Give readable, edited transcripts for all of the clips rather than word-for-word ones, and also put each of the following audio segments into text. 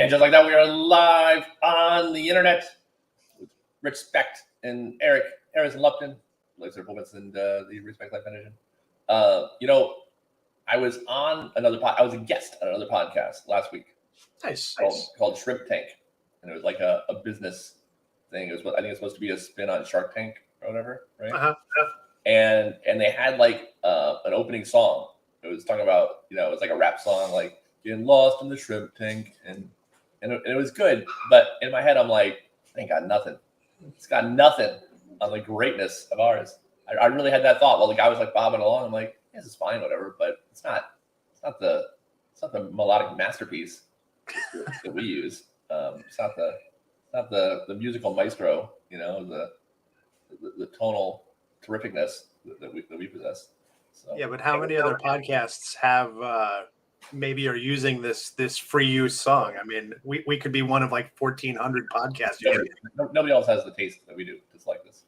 And just like that, we are live on the internet with Rich Specht and Eric Harrison Lupton, Laser Puppets, and the Respect Life Foundation. I was on I was a guest on another podcast last week. Nice. Called Shrimp Tank, and it was like a business thing. It was, I think it's supposed to be a spin on Shark Tank or whatever, right? Uh-huh. And they had like an opening song. It was talking about, it was like a rap song, like getting lost in the shrimp tank, and it was good. But in my head, I'm like, it ain't got nothing. It's got nothing on the greatness of ours. I really had that thought while the guy was like bobbing along. I'm like, this is fine, whatever. But it's not the melodic masterpiece that we use. It's not the musical maestro. The tonal terrificness that we possess. So, yeah, but how many other podcasts have maybe are using this free use song? I mean, we could be one of like 1,400 podcasts. Nobody else has the taste that we do. Just like this.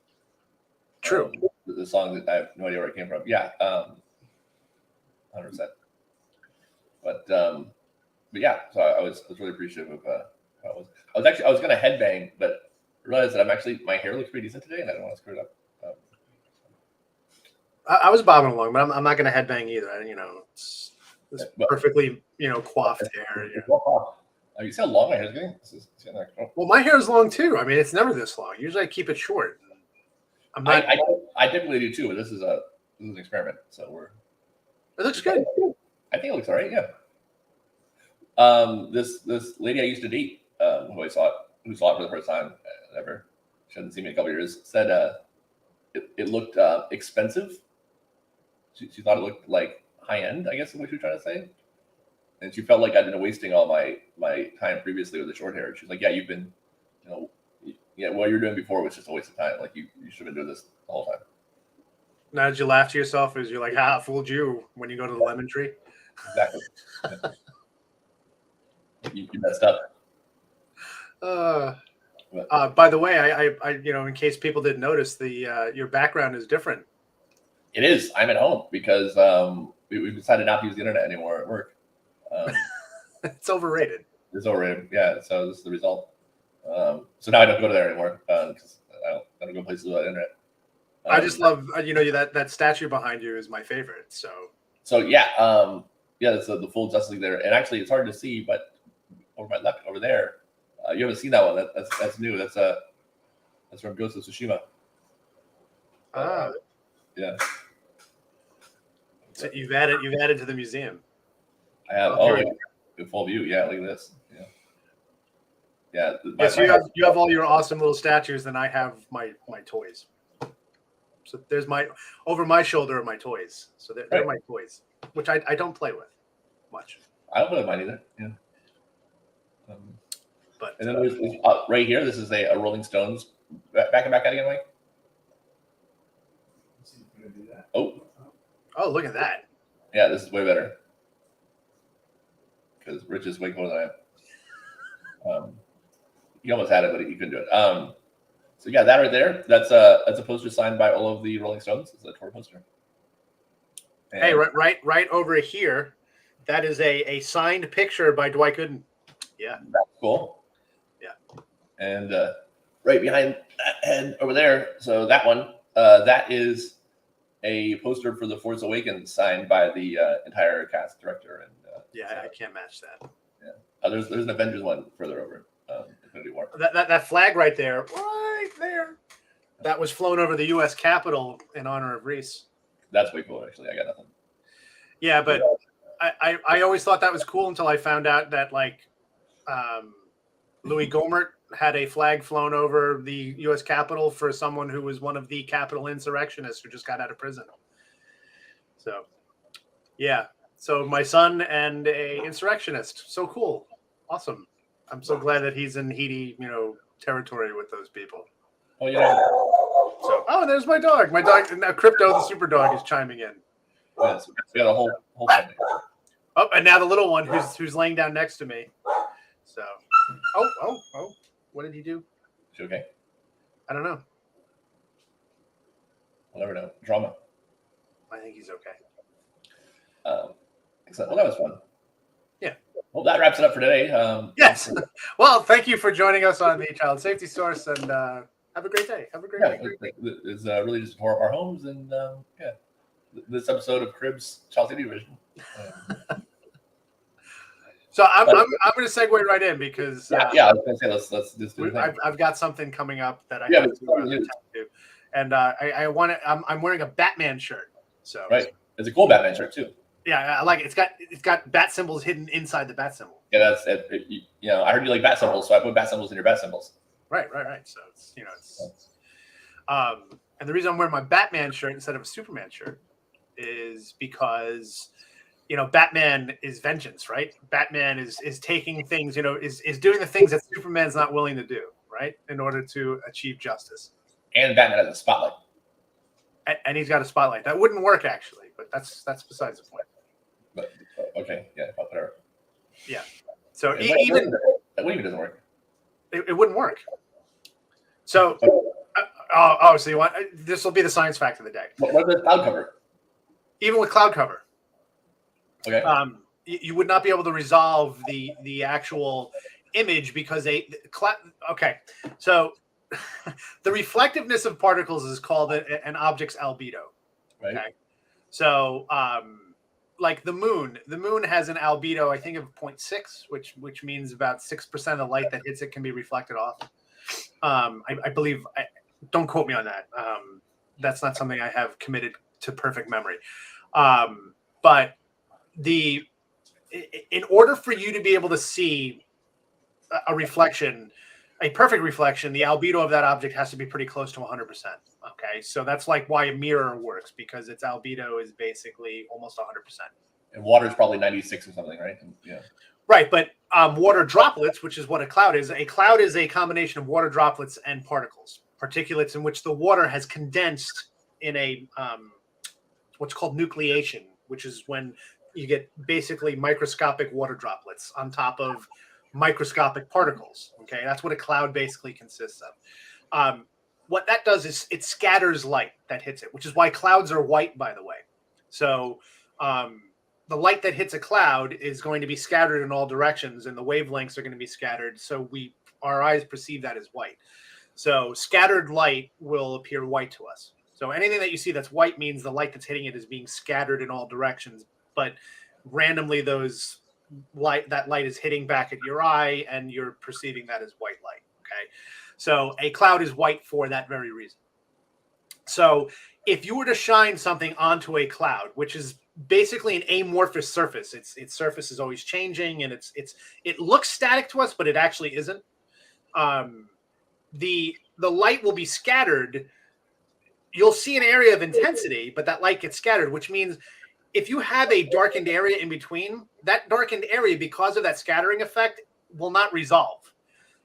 True. The song that I have no idea where it came from. Yeah, 100%. But yeah. So I was really appreciative of how it was. I was gonna headbang, but I realized that my hair looks pretty decent today, and I don't want to screw it up. I was bobbing along, but I'm not going to headbang either. It's perfectly coiffed hair. You see how long my hair is getting? Well, my hair is long too. I mean, it's never this long. Usually, I keep it short. I typically do too, but this is an experiment, so It looks good. I think it looks all right. Yeah. This lady I used to date, who saw it for the first time ever, she hadn't seen me in a couple of years, said it looked expensive. She thought it looked like high end, I guess is what she was trying to say. And she felt like I'd been wasting all my time previously with the short hair. She's like, yeah, you've been, what you were doing before was just a waste of time. Like you should have been doing this the whole time. Now, did you laugh to yourself as you're like, I fooled you when you go to the lemon tree? Exactly. you messed up. By the way, I in case people didn't notice, your background is different. It is. I'm at home because we decided not to use the internet anymore at work. It's overrated. It's overrated. Yeah. So this is the result. So now I don't go to there anymore because I don't go places without internet. I just love that statue behind you is my favorite. So yeah, that's the full Justice League there, and actually it's hard to see, but over my left over there, you haven't seen that one. That's new. That's from Ghost of Tsushima. Yeah. So you've added to the museum. I have in full view. Yeah, look at this. Yeah. Yes, you have all your awesome little statues, and I have my toys. So there's over my shoulder are my toys. So they're my toys, which I don't play with much. I don't play with mine either. Yeah. But and then there's right here. This is a Rolling Stones. Back out again, Mike. Oh, look at that. Yeah, this is way better. Because Rich is way cooler than I am. He almost had it, but he couldn't do it. So yeah, that right there, that's a poster signed by all of the Rolling Stones. It's a tour poster. And hey, right over here, that is a signed picture by Dwight Gooden. Yeah. That's cool. Yeah. And right behind that head over there, so that one, that is a poster for The Force Awakens signed by the entire cast, director, and I can't match that. Yeah, there's an Avengers one further over. Infinity War. That flag right there, that was flown over the U.S. Capitol in honor of Reese. That's way cool, actually. I got nothing. Yeah, but I always thought that was cool until I found out that Louis Gohmert had a flag flown over the U.S. Capitol for someone who was one of the Capitol insurrectionists who just got out of prison. So, yeah. So my son and a insurrectionist. So cool. Awesome. I'm so glad that he's in heady, territory with those people. Oh, yeah. So, there's my dog. My dog, now Crypto, the super dog, is chiming in. Yes, we got a whole family. Oh, and now the little one who's laying down next to me. So, oh. What did he do? Is he okay? I don't know. I'll never know. Drama. I think he's okay. Excellent. Well, that was fun. Yeah. Well, that wraps it up for today. Yes. Well, thank you for joining us on the Child Safety Source, and have a great day. Have a great week. It's really just for our homes, and this episode of Cribs Child Safety Division. So I'm going to segue right in because I was going to say let's just do it. I've got something coming up that I have to do, and I want to. I'm wearing a Batman shirt. So right, it's a cool Batman shirt too. Yeah, I like it. It's got bat symbols hidden inside the bat symbol. Yeah, that's it. I heard you like bat symbols, so I put bat symbols in your bat symbols. Right. So it's and the reason I'm wearing my Batman shirt instead of a Superman shirt is because Batman is vengeance, right? Batman is taking things, is doing the things that Superman's not willing to do, right, in order to achieve justice. And Batman has a spotlight. And he's got a spotlight. That wouldn't work actually, but that's besides the point. But, okay, yeah, whatever. Yeah. So what even doesn't work? It wouldn't work. So, so you want this will be the science fact of the day. What is cloud cover? Even with cloud cover, okay, you would not be able to resolve the actual image because okay, so the reflectiveness of particles is called an object's albedo. Right. Okay, so like the moon has an albedo, I think, of 0.6, which means about 6% of the light that hits it can be reflected off. I believe. Don't quote me on that. That's not something I have committed to perfect memory. But in order for you to be able to see a reflection, a perfect reflection, the albedo of that object has to be pretty close to 100%. Okay, so that's like why a mirror works, because its albedo is basically almost 100%. And water is probably 96 or something, right? Yeah. Right, but water droplets, which is what a cloud is a combination of water droplets and particulates in which the water has condensed in a what's called nucleation, which is when you get basically microscopic water droplets on top of microscopic particles. Okay, that's what a cloud basically consists of. What that does is it scatters light that hits it, which is why clouds are white, by the way. So the light that hits a cloud is going to be scattered in all directions, and the wavelengths are going to be scattered. So our eyes perceive that as white. So scattered light will appear white to us. So anything that you see that's white means the light that's hitting it is being scattered in all directions, but randomly that light is hitting back at your eye, and you're perceiving that as white light. Okay, so a cloud is white for that very reason. So if you were to shine something onto a cloud, which is basically an amorphous surface, its surface is always changing, and it looks static to us, but it actually isn't. The light will be scattered. You'll see an area of intensity, but that light gets scattered, which means if you have a darkened area in between, that darkened area, because of that scattering effect, will not resolve.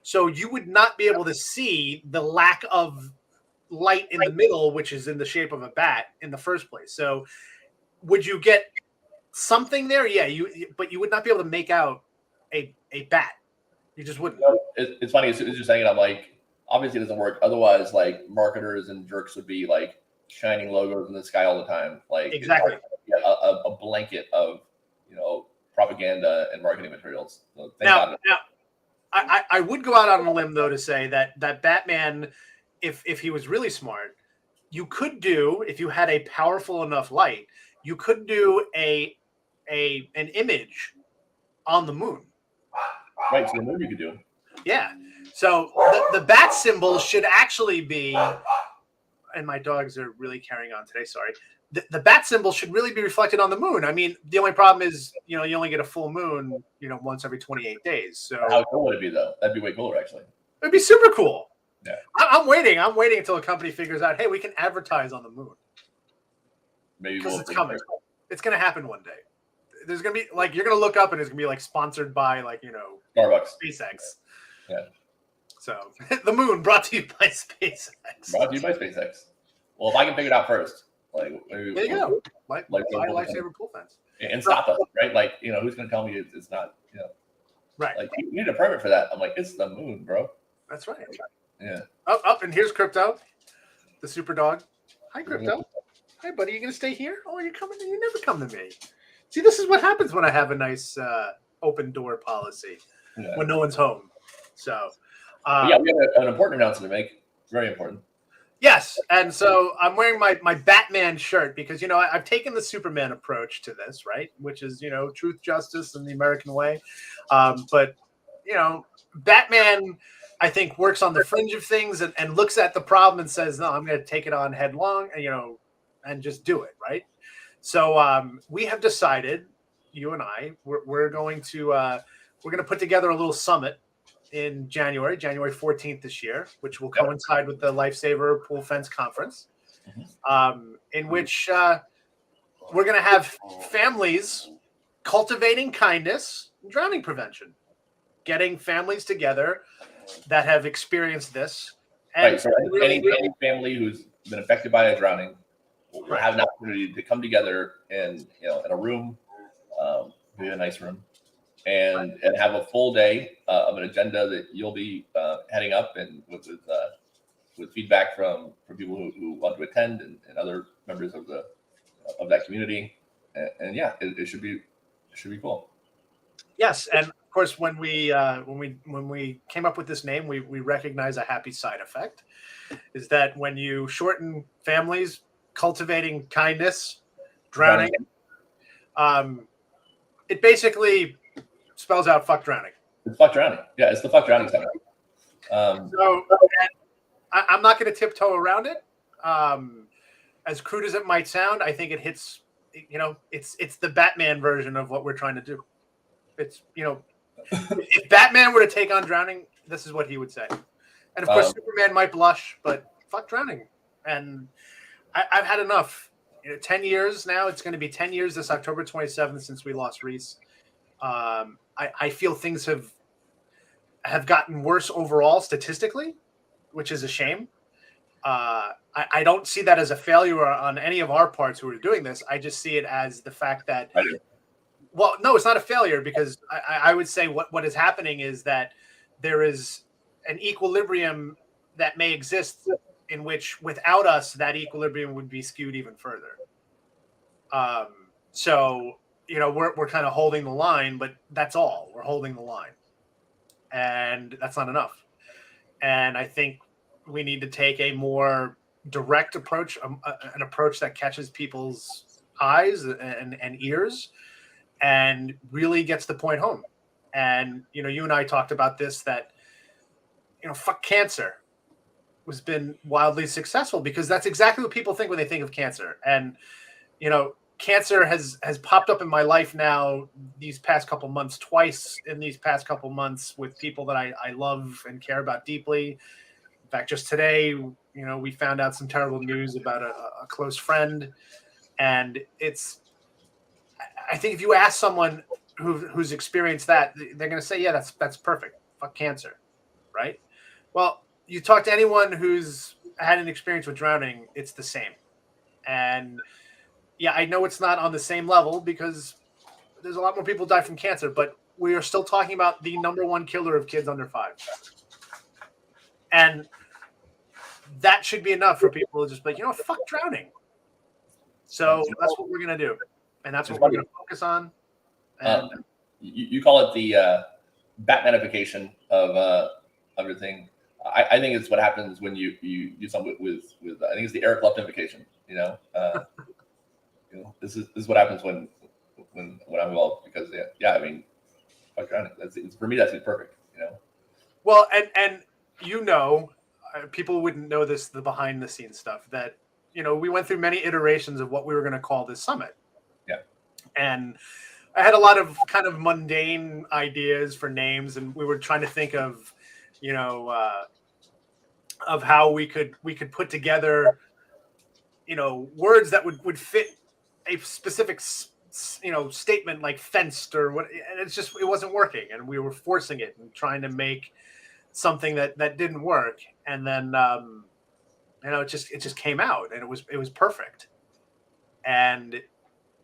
So you would not be able to see the lack of light in the middle, which is in the shape of a bat in the first place. So would you get something there? Yeah, but you would not be able to make out a bat. You just wouldn't. It's funny. As you're saying it, I'm like, obviously it doesn't work. Otherwise, like, marketers and jerks would be like shining logos in the sky all the time. Like, exactly. A blanket of propaganda and marketing materials. So now, I would go out on a limb though to say that Batman, if he was really smart, you could do, if you had a powerful enough light, you could do an image on the moon. Right, so the moon you could do. Yeah. So the bat symbol should actually be, and my dogs are really carrying on today, sorry. The bat symbol should really be reflected on the moon. I mean, the only problem is, you only get a full moon, once every 28 days. So how cool would it be though? That'd be way cooler, actually. It'd be super cool. Yeah. I'm waiting until a company figures out, hey, we can advertise on the moon. Maybe because it's coming. It's going to happen one day. There's going to be you're going to look up and it's going to be sponsored by Starbucks, SpaceX. Yeah. So the moon brought to you by SpaceX. Brought to you by SpaceX. Well, if I can figure it out first, there you go. Lifesaver pool fence. And stop us, right? Who's going to tell me it's not? Right. You need a permit for that. I'm like, it's the moon, bro. That's right. Yeah. Up, and here's Crypto, the super dog. Hi, Crypto. Hi, buddy. You gonna stay here? Oh, you're coming? You never come to me. See, this is what happens when I have a nice open door policy Yeah. when no one's home. So, But yeah, we have an important announcement to make. Very important. yes, and so I'm wearing my Batman shirt because I've taken the Superman approach to this, right? Which is truth, justice, and the American way. But Batman, I think, works on the fringe of things and looks at the problem and says, "No, I'm going to take it on headlong," and just do it, right? So we have decided, you and I, we're going to put together a little summit in January 14th this year, which will coincide with the Lifesaver Pool Fence Conference, in which we're going to have families cultivating kindness and drowning prevention, getting families together that have experienced this. And Right. So any family who's been affected by a drowning will have an opportunity to come together in a room, maybe a nice room, and have a full day of an agenda that you'll be heading up, and with feedback from people who want to attend and other members of that community, and yeah, it should be cool. Yes, and of course, when we came up with this name, we recognize a happy side effect, is that when you shorten families cultivating kindness, drowning, it basically spells out fuck drowning. It's fuck drowning. Yeah, it's the fuck drowning time. So I'm not going to tiptoe around it. As crude as it might sound, I think it hits. It's the Batman version of what we're trying to do. It's if Batman were to take on drowning, this is what he would say. And of course, Superman might blush, but fuck drowning. And I've had enough. 10 years now. It's going to be 10 years this October 27th since we lost Reese. I feel things have gotten worse overall statistically, which is a shame. I don't see that as a failure on any of our parts who are doing this. I just see it as the fact that, well, no, it's not a failure, because I would say what is happening is that there is an equilibrium that may exist in which without us, that equilibrium would be skewed even further. So, we're kind of holding the line, but that's all. We're holding the line. And that's not enough. And I think we need to take a more direct approach, an approach that catches people's eyes and ears and really gets the point home. And, you and I talked about this, that, fuck cancer has been wildly successful because that's exactly what people think when they think of cancer. And, cancer has popped up in my life now these past couple months, twice in these past couple months, with people that I love and care about deeply. In fact, just today, we found out some terrible news about a close friend. And I think if you ask someone who's experienced that, they're going to say, yeah, that's perfect. Fuck cancer. Right? Well, you talk to anyone who's had an experience with drowning, it's the same. And yeah, I know it's not on the same level because there's a lot more people die from cancer, but we are still talking about the number one killer of kids under 5. And that should be enough for people to just be like, fuck drowning. So that's what we're going to do. And that's what we're going to focus on. And you call it the Batmanification of everything. I think it's what happens when you do something with I think it's the Eric Luptonification. This is what happens when I'm involved, because I mean, fuck drowning. For me, that's perfect. Well, and people wouldn't know this, the behind the scenes stuff, that we went through many iterations of what we were going to call this summit. Yeah, and I had a lot of kind of mundane ideas for names, and we were trying to think of of how we could put together words that would fit a specific statement, like fenced or what, and it wasn't working, and we were forcing it and trying to make something that didn't work, and then it just came out, and it was perfect. And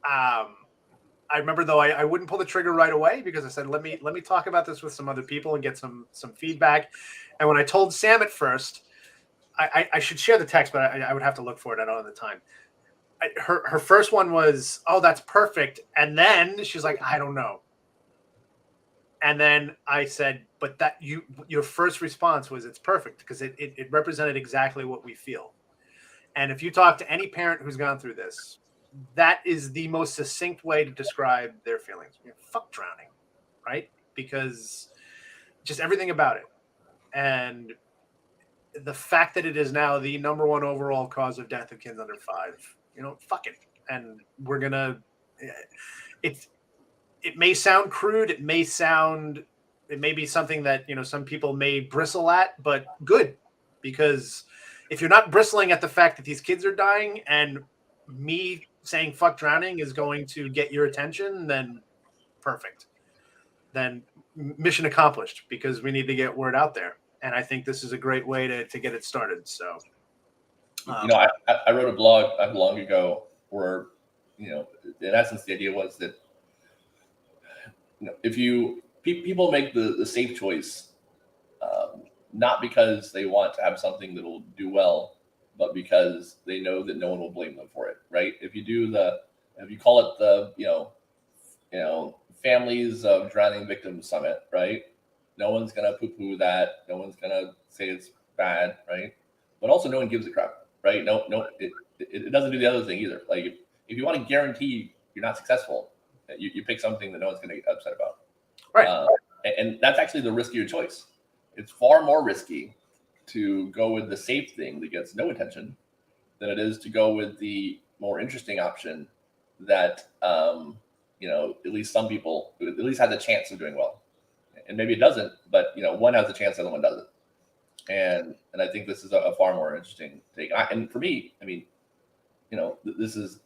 I remember, though, I wouldn't pull the trigger right away because I said, let me talk about this with some other people and get some feedback. And when I told Sam at first, I should share the text, but I would have to look for it. I don't have the time. Her first one was, "Oh, that's perfect," and then she's like, "I don't know." And then I said, but your first response was it's perfect because it represented exactly what we feel. And if you talk to any parent who's gone through this, that is the most succinct way to describe their feelings. Fuck drowning, right? Because just everything about it. And the fact that it is now the number one overall cause of death of kids under 5, fuck it. And we're going to, it may sound crude. It may be something that, some people may bristle at, but good. Because if you're not bristling at the fact that these kids are dying and me saying fuck drowning is going to get your attention, then perfect. Then mission accomplished, because we need to get word out there. And I think this is a great way to get it started. So, I wrote a blog not long ago where, in essence, the idea was that, if people make the safe choice, not because they want to have something that will do well, but because they know that no one will blame them for it, right? If you call it the Families of Drowning Victims Summit, right? No one's gonna poo-poo that. No one's gonna say it's bad, right? But also, no one gives a crap, right? No, it doesn't do the other thing either. Like if you want to guarantee you're not successful, you pick something that no one's gonna get upset about, right? And that's actually the riskier choice. It's far more risky to go with the safe thing that gets no attention than it is to go with the more interesting option that at least some people at least has a chance of doing well. And maybe it doesn't, but one has a chance, the other one doesn't. And I think this is a far more interesting take. And for me, I mean,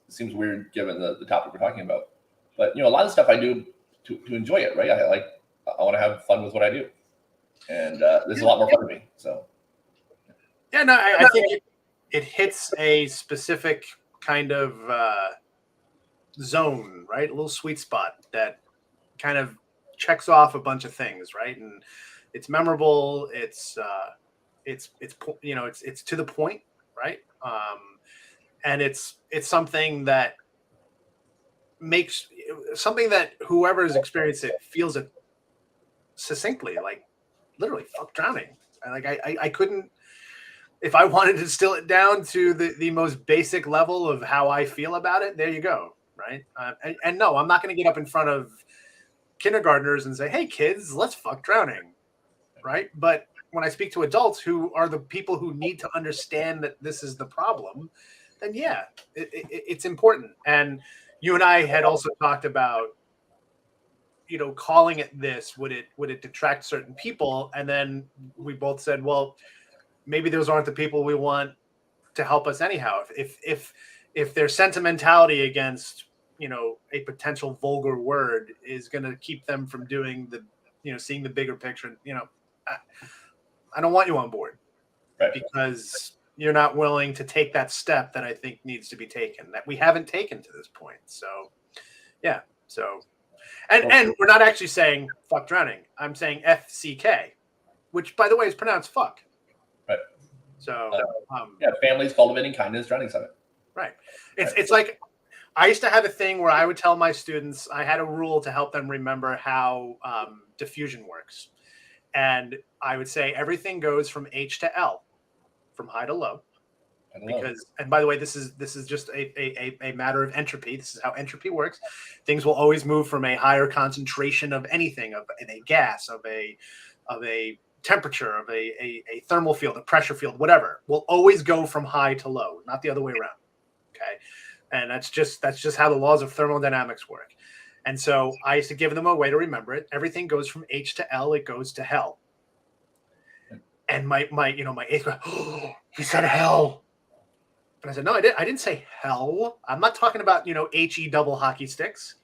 seems weird given the topic we're talking about, but a lot of stuff I do to enjoy it, right? I want to have fun with what I do, and this is a lot more fun to me. So, yeah, no, I think it hits a specific kind of zone, right? A little sweet spot that kind of checks off a bunch of things, right? And it's memorable. It's to the point, right? And it's something that makes something that whoever has experienced it feels it succinctly, like literally fuck drowning. I couldn't, if I wanted to distill it down to the most basic level of how I feel about it, there you go, right? And no, I'm not going to get up in front of kindergartners and say, hey kids, let's fuck drowning, right? But when I speak to adults who are the people who need to understand that this is the problem, then yeah, it's important. And you and I had also talked about, calling it this, would it detract certain people? And then we both said, well, maybe those aren't the people we want to help us anyhow. If their sentimentality against, a potential vulgar word is going to keep them from doing seeing the bigger picture, I don't want you on board, right? Because you're not willing to take that step that I think needs to be taken, that we haven't taken to this point. So, yeah. So, and we're not actually saying fuck drowning. I'm saying FCK, which, by the way, is pronounced fuck. Right. So, Families Cultivating Kindness Drowning Summit. Right. It's like I used to have a thing where I would tell my students, I had a rule to help them remember how diffusion works. And I would say everything goes from H to L, from high to low. Because, and by the way, this is just a matter of entropy. This is how entropy works. Things will always move from a higher concentration of anything, of a gas, of a temperature, of a thermal field, a pressure field, whatever, will always go from high to low, not the other way around. Okay. And that's just how the laws of thermodynamics work. And so I used to give them a way to remember it. Everything goes from H to L. It goes to hell. And my eighth grade, oh, he said hell. And I said, no, I didn't say hell. I'm not talking about, HE double hockey sticks.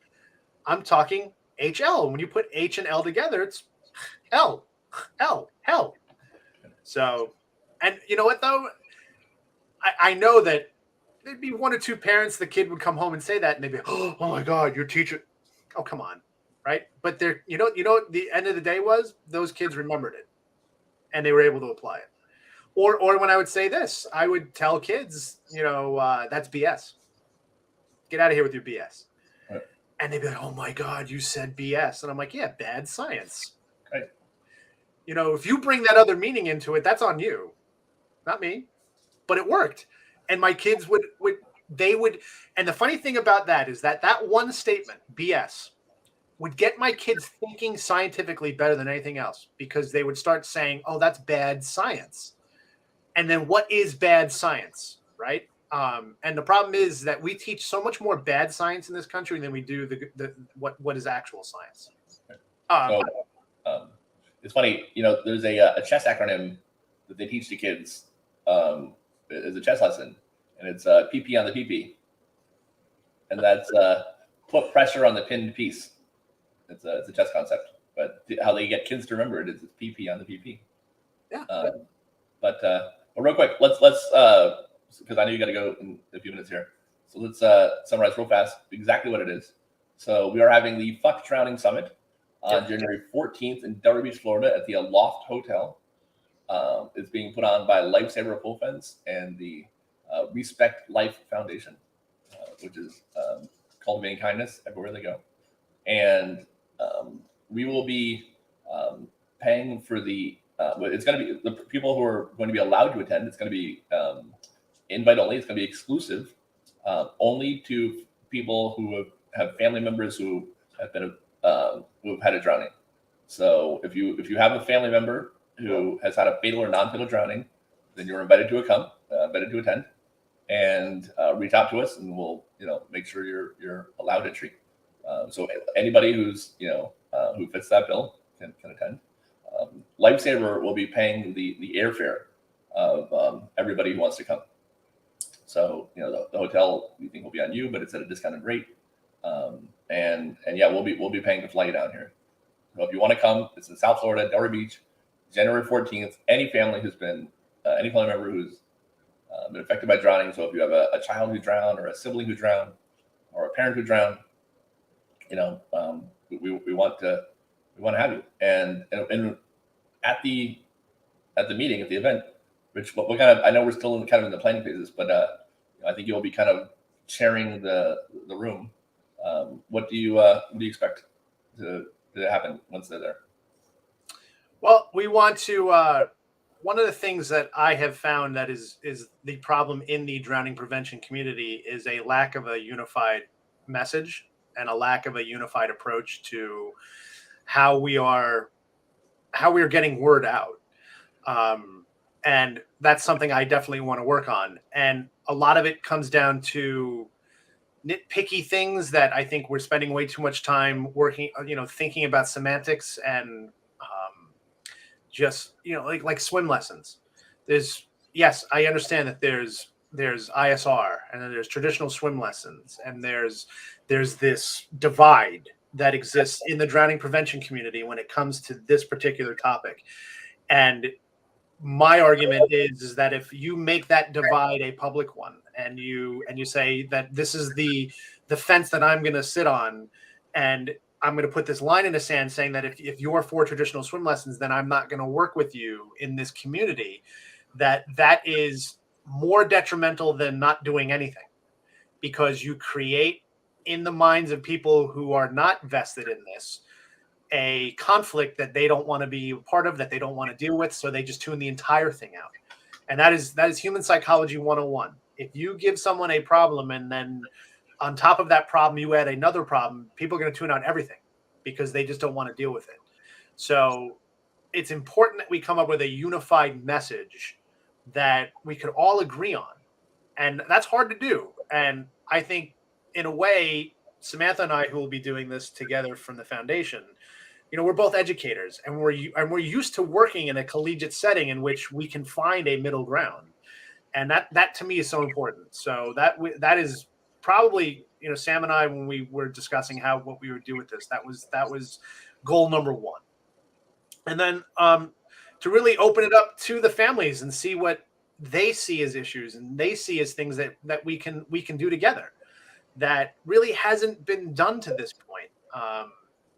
I'm talking HL. When you put H and L together, it's hell. So, and you know what, though? I know that there'd be one or two parents, the kid would come home and say that, and they'd be, oh my God, your teacher. Oh, come on. Right. But they're, the end of the day was those kids remembered it and they were able to apply it. Or when I would say this, I would tell kids, that's BS. Get out of here with your BS. Right. And they'd be like, "Oh my God, you said BS," and I'm like, "Yeah, bad science." Right. If you bring that other meaning into it, that's on you, not me. But it worked, and my kids would. And the funny thing about that is that one statement, BS, would get my kids thinking scientifically better than anything else, because they would start saying, "Oh, that's bad science." And then what is bad science, right? And the problem is that we teach so much more bad science in this country than we do what is actual science. So it's funny, there's a chess acronym that they teach the kids as a chess lesson, and it's PP on the PP, and that's put pressure on the pinned piece. It's a chess concept, but how they get kids to remember it is it's PP on the PP. Yeah. But real quick, let's because I know you got to go in a few minutes here, so let's summarize real fast exactly what it is. So we are having the Fuck Drowning Summit on January 14th in Delray Beach, Florida, at the Aloft Hotel. It's being put on by Lifesaver Pole Fence and the Respect Life Foundation, which is cultivating kindness everywhere they go. And we will be paying for the. It's going to be the people who are going to be allowed to attend. It's going to be invite only. It's going to be exclusive, only to people who have family members who have been who have had a drowning. So if you have a family member who has had a fatal or non-fatal drowning, then you're invited to invited to attend, and reach out to us, and we'll make sure you're allowed entry. So anybody who's who fits that bill can attend. Lifesaver will be paying the airfare of everybody who wants to come. So the hotel we think will be on you, but it's at a discounted rate. And yeah, we'll be paying to fly you down here. So if you want to come, it's in South Florida, Delray Beach, January 14th. Any family who's been any family member who's been affected by drowning. So if you have a child who drowned, or a sibling who drowned, or a parent who drowned, we want to have you. And at the meeting, at the event, Rich, what kind of, I know we're still in the planning phases, but I think you'll be kind of sharing the room. What do you expect to happen once they're there? Well, we want to. One of the things that I have found that is the problem in the drowning prevention community is a lack of a unified message and a lack of a unified approach to how we are getting word out. And that's something I definitely want to work on. And a lot of it comes down to nitpicky things that I think we're spending way too much time working, thinking about semantics and just, like swim lessons. Yes, I understand that there's ISR, and then there's traditional swim lessons, and there's this divide that exists in the drowning prevention community when it comes to this particular topic. And my argument is that if you make that divide a public one, and you say that this is the fence that I'm going to sit on, and I'm going to put this line in the sand saying that if you're for traditional swim lessons, then I'm not going to work with you in this community, that is more detrimental than not doing anything, because you create in the minds of people who are not vested in this a conflict that they don't want to be a part of, that they don't want to deal with, so they just tune the entire thing out. And that is human psychology 101. If you give someone a problem and then on top of that problem you add another problem, people are going to tune out everything because they just don't want to deal with it. So it's important that we come up with a unified message that we could all agree on. And that's hard to do. And I think, in a way, Samantha and I, who will be doing this together from the foundation, we're both educators, and we're used to working in a collegiate setting in which we can find a middle ground. And that to me is so important. So that is probably, Sam and I, when we were discussing what we would do with this, that was goal number one. And then to really open it up to the families and see what they see as issues and they see as things that we can do together that really hasn't been done to this point.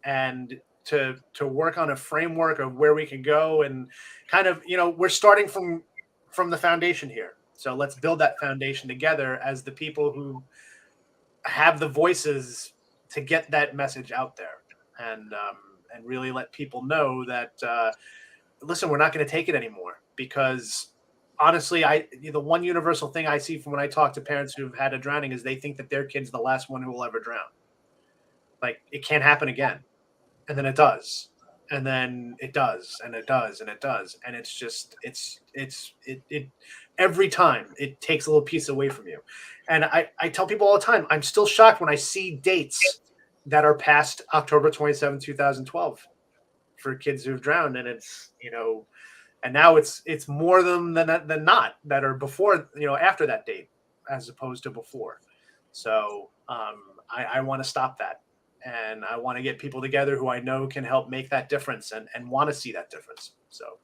And to work on a framework of where we can go, and kind of, we're starting from the foundation here. So let's build that foundation together as the people who have the voices to get that message out there and really let people know that listen, we're not going to take it anymore. Because honestly, the one universal thing I see from when I talk to parents who've had a drowning is they think that their kid's the last one who will ever drown. Like, it can't happen again. And then it does. And then it does, and it does, and it does. And it's just, it every time it takes a little piece away from you. And I tell people all the time, I'm still shocked when I see dates that are past October 27, 2012 for kids who've drowned. And it's, and now it's more than not that are before, after that date, as opposed to before. So I want to stop that. And I want to get people together who I know can help make that difference and want to see that difference. So,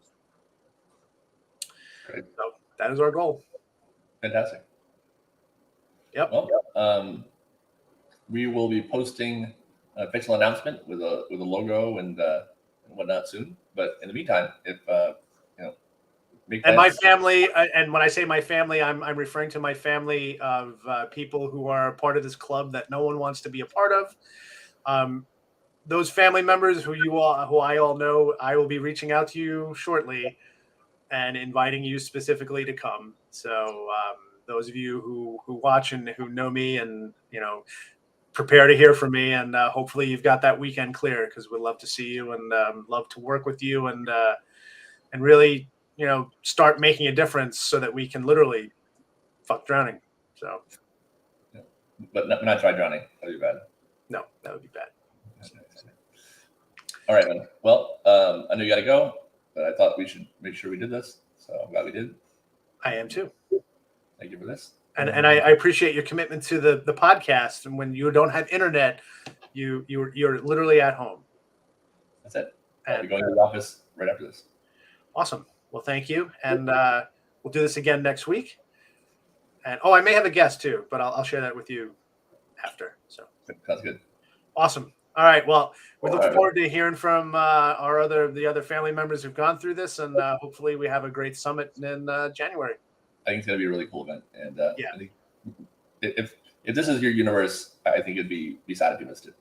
Great. So that is our goal. Fantastic. Yep. Well, we will be posting an official announcement with a logo and whatnot soon. But in the meantime, if and my family, and when I say my family, I'm referring to my family of people who are part of this club that no one wants to be a part of. Those family members who I all know, I will be reaching out to you shortly and inviting you specifically to come. So those of you who watch and who know me, and prepare to hear from me, and hopefully you've got that weekend clear, because we'd love to see you and love to work with you and really start making a difference so that we can literally fuck drowning. So, but not try drowning. That'd be bad. No, that would be bad. All right, man. Well, I know you got to go, but I thought we should make sure we did this. So I'm glad we did. I am too. Thank you for this. And I appreciate your commitment to the podcast. And when you don't have internet, you're literally at home. That's it. I'll be going to the office right after this. Awesome. Well, thank you. And we'll do this again next week. And I may have a guest too, but I'll share that with you after. So sounds good. Awesome. All right. Well, we look forward to hearing from the other family members who've gone through this, and hopefully we have a great summit in January. I think it's going to be a really cool event, and I think if this is your universe, I think it'd be sad if you missed it.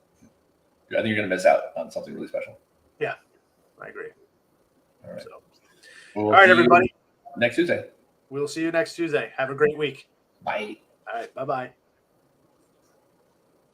I think you're going to miss out on something really special. Yeah, I agree. All right. So, all right, everybody. Next Tuesday. We'll see you next Tuesday. Have a great week. Bye. All right. Bye-bye.